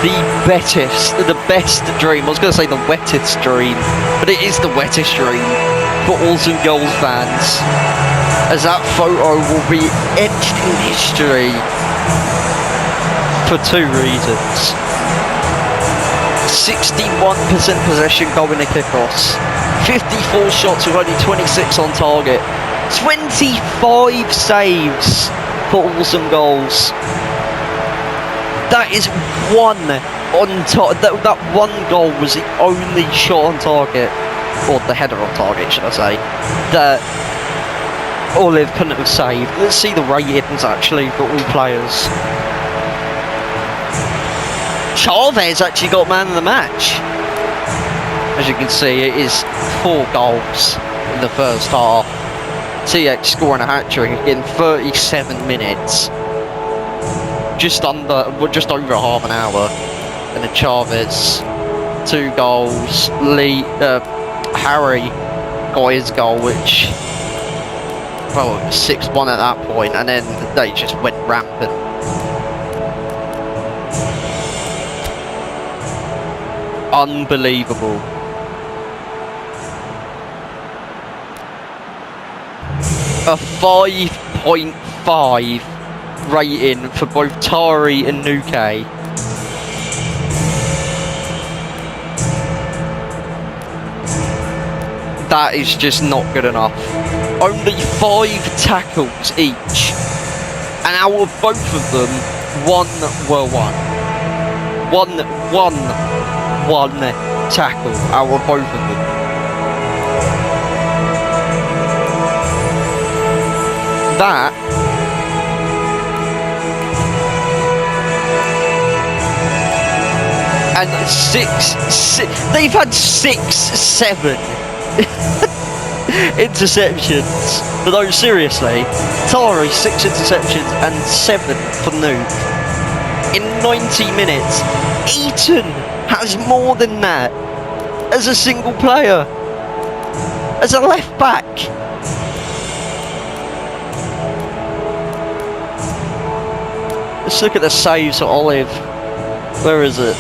the best dream. I was going to say the wettest dream, but it is the wettest dream for Awesome Goals fans, as that photo will be etched in history for two reasons. 61% possession going to Kickoffs, 54 shots with only 26 on target, 25 saves for Awesome Goals. That is one on target. That one goal was the only shot on target, or the header on target, should I say, that Olive couldn't have saved. Let's see the ratings actually for all players. Chavez actually got man of the match. As you can see, it is 4 goals in the first half. TX scoring a hat-trick in 37 minutes. Just over half an hour. And then Chavez, 2 goals. Harry got his goal, which, well, it was 6-1 at that point, and then they just went rampant. Unbelievable. A 5.5 rating for both Tari and Nuke. That is just not good enough. Only 5 tackles each, and out of both of them, 1 were won. One tackle out of both of them. That and six they've had 6-7 interceptions. But no, seriously, Tari 6 interceptions and 7 for Nuke in 90 minutes. Eaton has more than that as a single player, as a left back. Let's look at the saves for Olive. Where is it?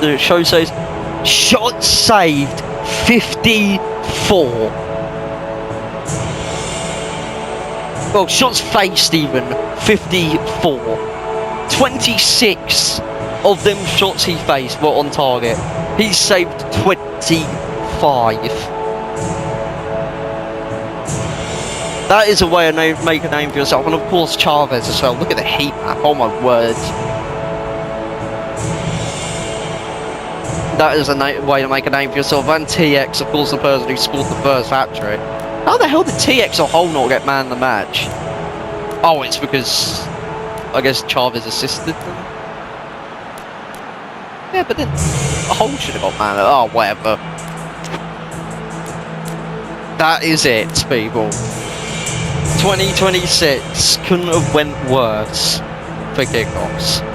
The show says shots saved 54. Well, shots faced even 54. 26 of them shots he faced were on target. He saved 25. That is a way to make a name for yourself. And of course Chavez as well. Look at the heat map, oh my word. That is a way to make a name for yourself. And TX, of course, the person who scored the first hat-trick. How the hell did TX or Hull not get man of the match? Oh, it's because I guess Chavez assisted them. Yeah, but then Hull should have got man of oh, whatever. That is it, people. 2026 couldn't have went worse for kickoffs.